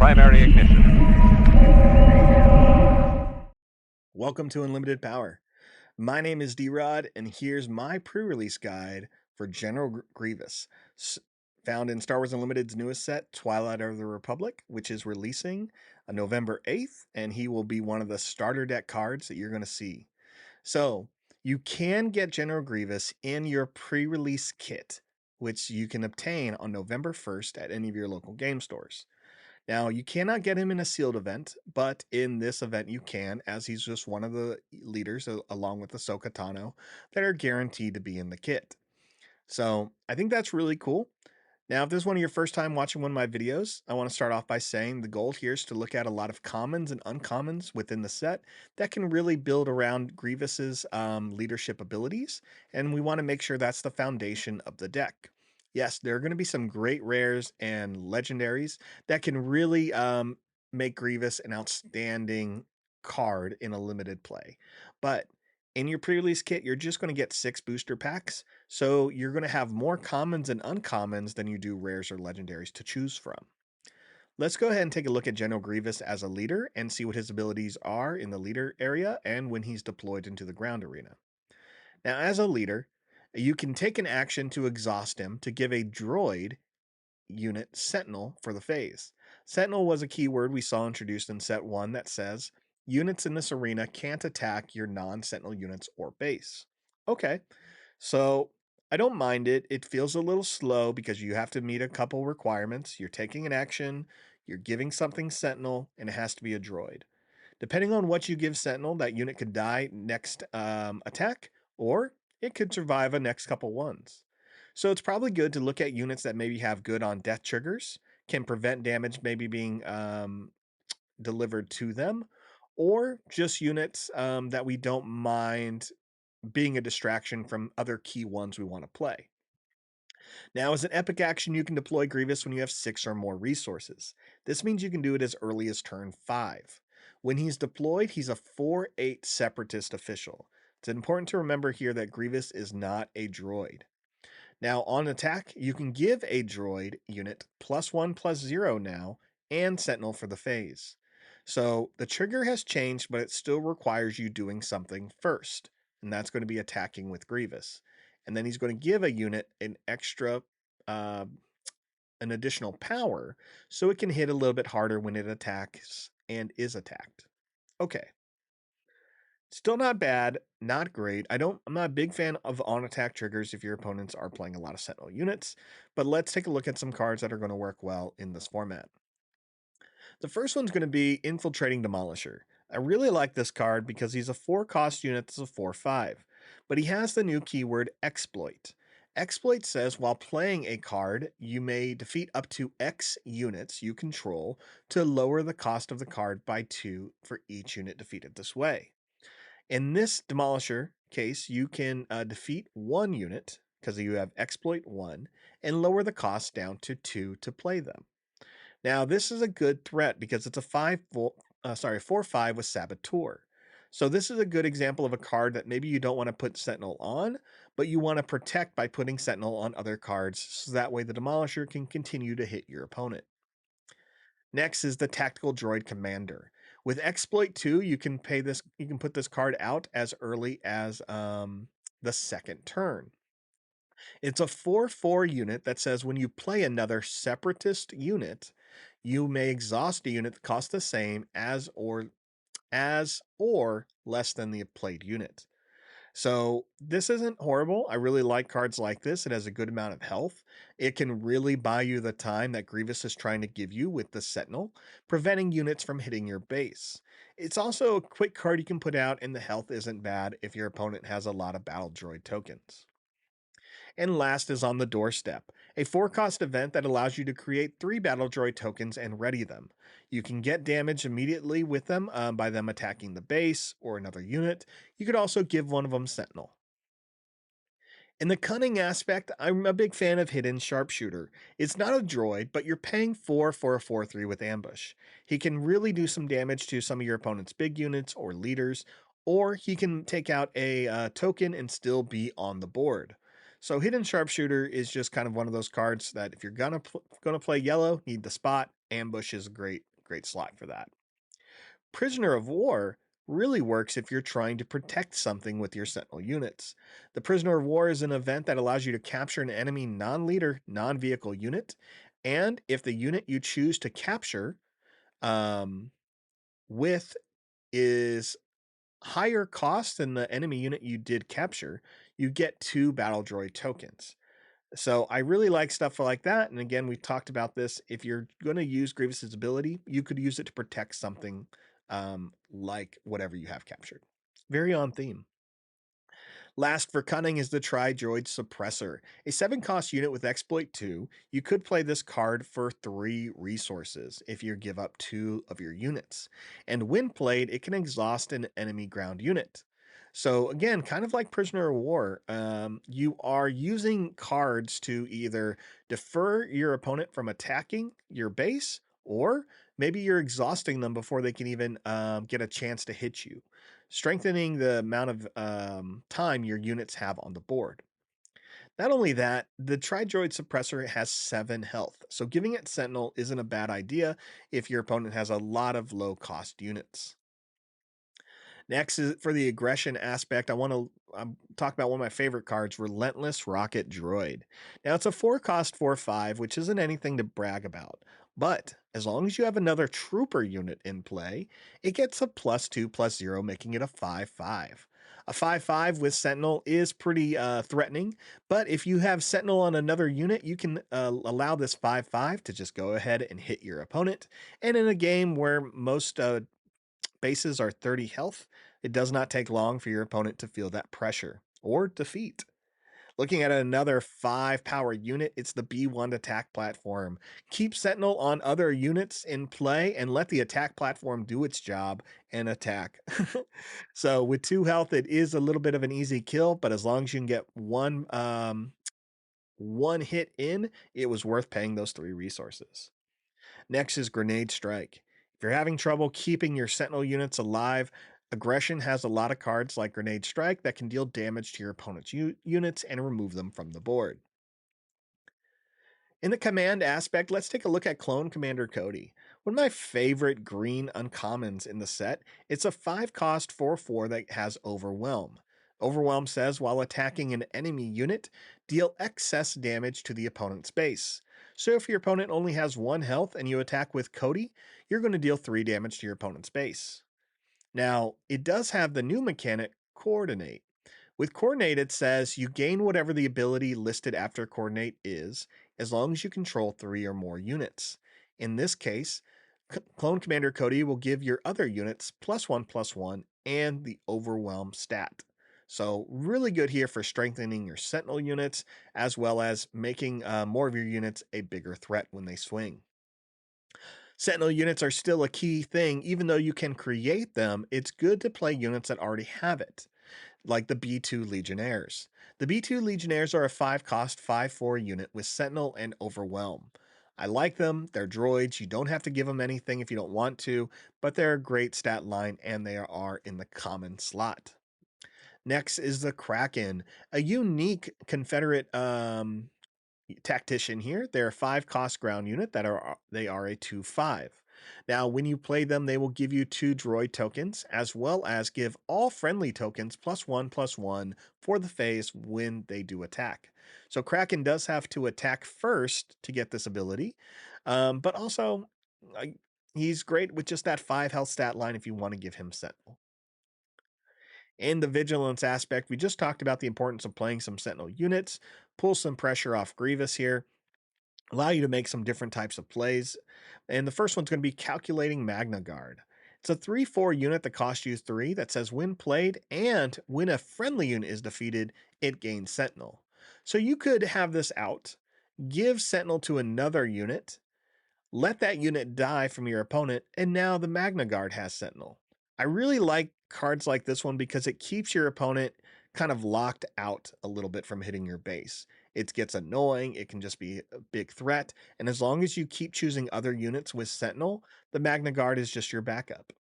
primary ignition. Welcome to Unlimited Power. My name is D-Rod, and here's my pre-release guide for General Grievous, found in Star Wars Unlimited's newest set, Twilight of the Republic, which is releasing on November 8th, and he will be one of the starter deck cards that you're going to see. So, you can get General Grievous in your pre-release kit, which you can obtain on November 1st at any of your local game stores. Now, you cannot get him in a sealed event, but in this event you can, as he's just one of the leaders, along with Ahsoka Tano, that are guaranteed to be in the kit. So I think that's really cool. Now, if this is one of your first time watching one of my videos, I want to start off by saying the goal here is to look at a lot of commons and uncommons within the set that can really build around Grievous's leadership abilities, and we want to make sure that's the foundation of the deck. Yes, there are going to be some great rares and legendaries that can really make Grievous an outstanding card in a limited play. But in your pre-release kit, you're just going to get 6 booster packs, so you're going to have more commons and uncommons than you do rares or legendaries to choose from. Let's go ahead and take a look at General Grievous as a leader and see what his abilities are in the leader area and when he's deployed into the ground arena. Now, as a leader, you can take an action to exhaust him to give a droid unit Sentinel for the phase. Sentinel was a keyword we saw introduced in set 1 that says, units in this arena can't attack your non-Sentinel units or base. Okay, so I don't mind it. It feels a little slow because you have to meet a couple requirements. You're taking an action, you're giving something Sentinel, and it has to be a droid. Depending on what you give Sentinel, that unit could die next attack, or it could survive a next couple ones. So it's probably good to look at units that maybe have good on death triggers, can prevent damage maybe being delivered to them, or just units that we don't mind being a distraction from other key ones we want to play. Now, as an epic action, you can deploy Grievous when you have 6 or more resources. This means you can do it as early as turn 5. When he's deployed, he's a 4/8 separatist official. It's important to remember here that Grievous is not a droid. Now, on attack, you can give a droid unit +1/+0 now, and Sentinel for the phase. So the trigger has changed, but it still requires you doing something first, and that's going to be attacking with Grievous. And then he's going to give a unit an uh, an additional power, so it can hit a little bit harder when it attacks and is attacked. Okay. Still not bad, not great. I'm not a big fan of on attack triggers if your opponents are playing a lot of Sentinel units, but let's take a look at some cards that are going to work well in this format. The first one's going to be Infiltrating Demolisher. I really like this card because he's a 4-cost unit that's a 4/5, but he has the new keyword Exploit. Exploit says while playing a card, you may defeat up to X units you control to lower the cost of the card by 2 for each unit defeated this way. In this Demolisher case, you can defeat 1 unit because you have Exploit 1 and lower the cost down to 2 to play them. Now, this is a good threat because it's a 4/5 with Saboteur. So this is a good example of a card that maybe you don't want to put Sentinel on, but you want to protect by putting Sentinel on other cards so that way the Demolisher can continue to hit your opponent. Next is the Tactical Droid Commander. With Exploit 2, you can put this card out as early as the second turn. It's a 4/4 unit that says when you play another separatist unit, you may exhaust a unit that costs the same as or less than the played unit. So this isn't horrible. I really like cards like this. It has a good amount of health. It can really buy you the time that Grievous is trying to give you with the Sentinel, preventing units from hitting your base. It's also a quick card you can put out, and the health isn't bad if your opponent has a lot of battle droid tokens. And last is On the Doorstep, a 4-cost event that allows you to create 3 battle droid tokens and ready them. You can get damage immediately with them by them attacking the base or another unit. You could also give one of them Sentinel. In the cunning aspect, I'm a big fan of Hidden Sharpshooter. It's not a droid, but you're paying 4 for a 4/3 with ambush. He can really do some damage to some of your opponent's big units or leaders, or he can take out a token and still be on the board. So Hidden Sharpshooter is just kind of one of those cards that if you're gonna play yellow, need the spot. Ambush is a great great slot for that. Prisoner of War really works if you're trying to protect something with your Sentinel units. The Prisoner of War is an event that allows you to capture an enemy non-leader, non-vehicle unit, and if the unit you choose to capture um, with is higher cost than the enemy unit you did capture, you get 2 battle droid tokens. So I really like stuff like that. And again, we talked about this. If you're going to use Grievous's ability, you could use it to protect something like whatever you have captured. Very on theme. Last for Cunning is the Tri-Droid Suppressor, a 7-cost unit with Exploit 2. You could play this card for 3 resources if you give up 2 of your units. And when played, it can exhaust an enemy ground unit. So again, kind of like Prisoner of War, you are using cards to either defer your opponent from attacking your base, or maybe you're exhausting them before they can even get a chance to hit you, strengthening the amount of time your units have on the board. Not only that, the Tri-Droid Suppressor has 7 health, so giving it Sentinel isn't a bad idea if your opponent has a lot of low-cost units. Next is for the aggression aspect. I want to talk about one of my favorite cards, Relentless Rocket Droid. Now it's a 4-cost 4/5, which isn't anything to brag about. But as long as you have another trooper unit in play, it gets a +2/+0, making it a 5/5. A 5/5 with Sentinel is pretty threatening, but if you have Sentinel on another unit, you can allow this 5/5 to just go ahead and hit your opponent. And in a game where most bases are 30 health, it does not take long for your opponent to feel that pressure or defeat. Looking at another 5 power unit, it's the B1 attack platform. Keep Sentinel on other units in play and let the attack platform do its job and attack. So with 2 health, it is a little bit of an easy kill, but as long as you can get one hit in, it was worth paying those 3 resources. Next is Grenade Strike. If you're having trouble keeping your Sentinel units alive, Aggression has a lot of cards like Grenade Strike that can deal damage to your opponent's units and remove them from the board. In the command aspect, let's take a look at Clone Commander Cody. One of my favorite green uncommons in the set, it's a 5-cost 4/4 that has Overwhelm. Overwhelm says while attacking an enemy unit, deal excess damage to the opponent's base. So if your opponent only has 1 health and you attack with Cody, you're going to deal 3 damage to your opponent's base. Now, it does have the new mechanic, Coordinate. With Coordinate, it says you gain whatever the ability listed after Coordinate is, as long as you control 3 or more units. In this case, Clone Commander Cody will give your other units +1/+1 and the Overwhelm stat. So really good here for strengthening your Sentinel units, as well as making more of your units a bigger threat when they swing. Sentinel units are still a key thing. Even though you can create them, it's good to play units that already have it, like the B2 Legionnaires. The B2 Legionnaires are a 5-cost 5/4 unit with Sentinel and Overwhelm. I like them. They're droids. You don't have to give them anything if you don't want to, but they're a great stat line and they are in the common slot. Next is the Kraken, a unique Confederate tactician here. They're a 5-cost ground unit they are a 2/5. Now, when you play them, they will give you 2 droid tokens, as well as give all friendly tokens +1/+1 for the phase when they do attack. So Kraken does have to attack first to get this ability, but also uh, he's great with just that 5 health stat line if you want to give him Sentinel. In the Vigilance aspect, we just talked about the importance of playing some Sentinel units, pull some pressure off Grievous here, allow you to make some different types of plays. And the first one's going to be Calculating Magna Guard. It's a 3/4 unit that costs you 3 that says when played and when a friendly unit is defeated, it gains Sentinel. So you could have this out, give Sentinel to another unit, let that unit die from your opponent, and now the Magna Guard has Sentinel. I really like cards like this one because it keeps your opponent kind of locked out a little bit from hitting your base. It gets annoying, it can just be a big threat, and as long as you keep choosing other units with Sentinel, the Magna Guard is just your backup.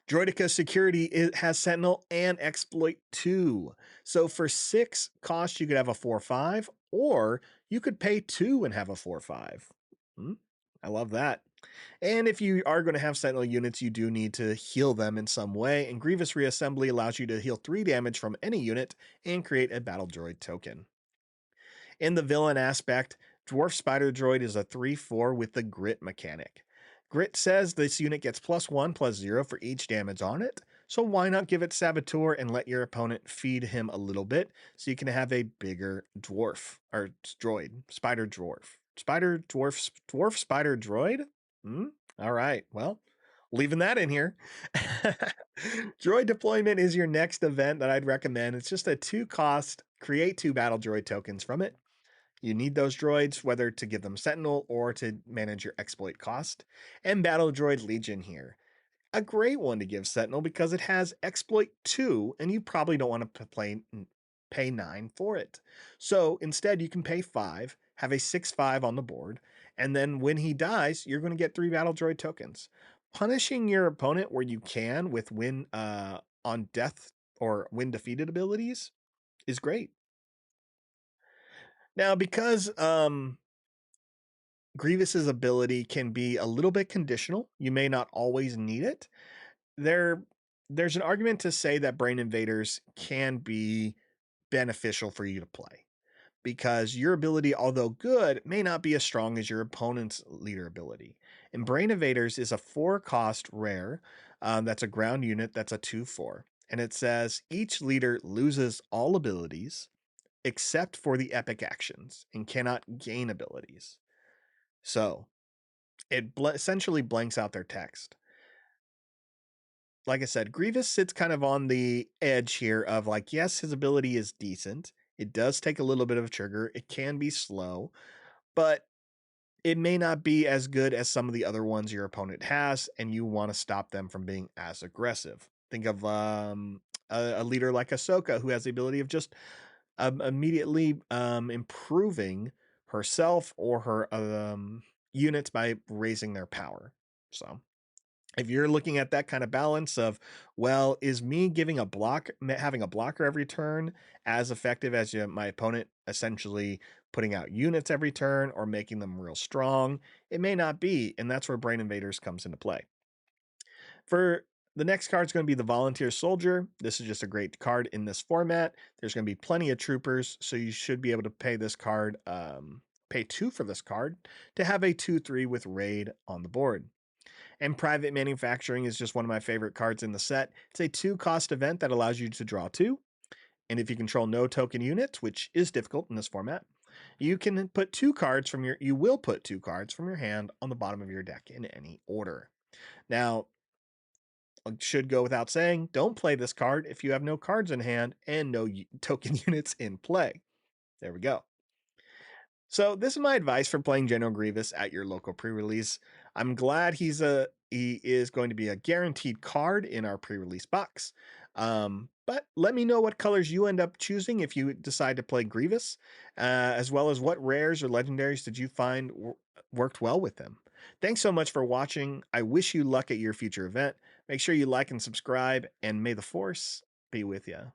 Droideka Security has Sentinel and Exploit 2. So for 6 cost, you could have a 4/5, or you could pay 2 and have a 4/5. I love that. And if you are going to have Sentinel units, you do need to heal them in some way, and Grievous Reassembly allows you to heal 3 damage from any unit and create a Battle Droid token. In the villain aspect, Dwarf Spider Droid is a 3/4 with the Grit mechanic. Grit says this unit gets +1/+0 for each damage on it, so why not give it Saboteur and let your opponent feed him a little bit so you can have a bigger dwarf, or droid, spider dwarf. Dwarf spider droid? Hmm? All right, well, leaving that in here. Droid deployment is your next event that I'd recommend. It's just a 2 cost, create 2 battle droid tokens from it. You need those droids, whether to give them Sentinel or to manage your exploit cost. And Battle Droid Legion here. A great one to give Sentinel because it has exploit 2, and you probably don't want to pay 9 for it. So instead, you can pay 5, have a 6/5 on the board, and then when he dies, you're going to get 3 Battle Droid tokens. Punishing your opponent where you can with win on death or win defeated abilities is great. Now, because Grievous's ability can be a little bit conditional, you may not always need it. There's an argument to say that Brain Invaders can be beneficial for you to play because your ability, although good, may not be as strong as your opponent's leader ability. And Brain Invaders is a 4 cost rare. That's a ground unit. That's a 2/4, and it says each leader loses all abilities except for the epic actions and cannot gain abilities. So it essentially blanks out their text. Like I said, Grievous sits kind of on the edge here of like, yes, his ability is decent. It does take a little bit of a trigger. It can be slow, but it may not be as good as some of the other ones your opponent has, and you want to stop them from being as aggressive. Think of a leader like Ahsoka, who has the ability of just immediately improving herself or her units by raising their power. So if you're looking at that kind of balance of, well, is me giving having a blocker every turn as effective as my opponent essentially putting out units every turn or making them real strong? It may not be, and that's where Brain Invaders comes into play. For the next card is going to be the Volunteer Soldier. This is just a great card in this format. There's going to be plenty of troopers, so you should be able to pay this card, pay 2 for this card to have a 2/3 with Raid on the board. And Private Manufacturing is just one of my favorite cards in the set. It's a 2 cost event that allows you to draw 2. And if you control no token units, which is difficult in this format, you can put 2 cards from you will put 2 cards from your hand on the bottom of your deck in any order. Now, it should go without saying, don't play this card if you have no cards in hand and no token units in play. There we go. So this is my advice for playing General Grievous at your local pre-release. I'm glad he is going to be a guaranteed card in our pre-release box. But let me know what colors you end up choosing if you decide to play Grievous, as well as what rares or legendaries did you find worked well with them. Thanks so much for watching. I wish you luck at your future event. Make sure you like and subscribe, and may the Force be with you.